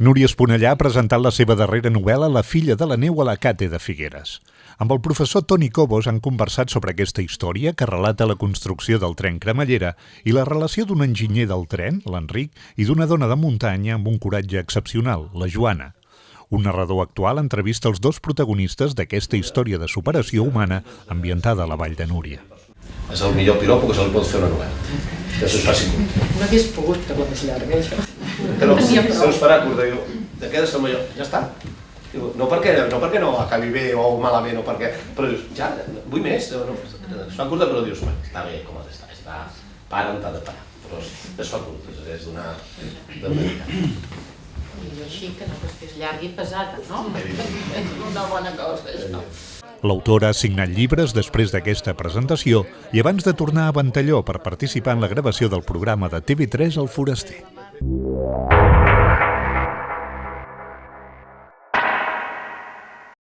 Núria Esponellà ha presentat la seva darrera novel·la La filla de la neu a la Cate de Figueres. Amb el professor Toni Cobos han conversat sobre aquesta història que relata la construcció del tren cremallera i la relació d'un enginyer del tren, l'Enric, i d'una dona de muntanya amb un coratge excepcional, la Joana. Un narrador actual entrevista els dos protagonistes d'aquesta història de superació humana ambientada a la Vall de Núria. És el millor piropo que se li pot fer una novel·la. Que s'us faci curt. No hagués pogut fer-la més llarga, això. Però se us farà curt, diu, de què ha de ser el millor? Ja està. No perquè no acabi bé o malament, però dius, ja, vull més. Es fa curta, però dius, està bé com ha d'estar, para on t'ha de parar. Però es fa curt, és d'una mica. I així que no és llarga i pesada, no? És una bona cosa, això. L'autora ha signat llibres després d'aquesta presentació i abans de tornar a Ventalló per participar en la gravació del programa de TV3 El Foraster.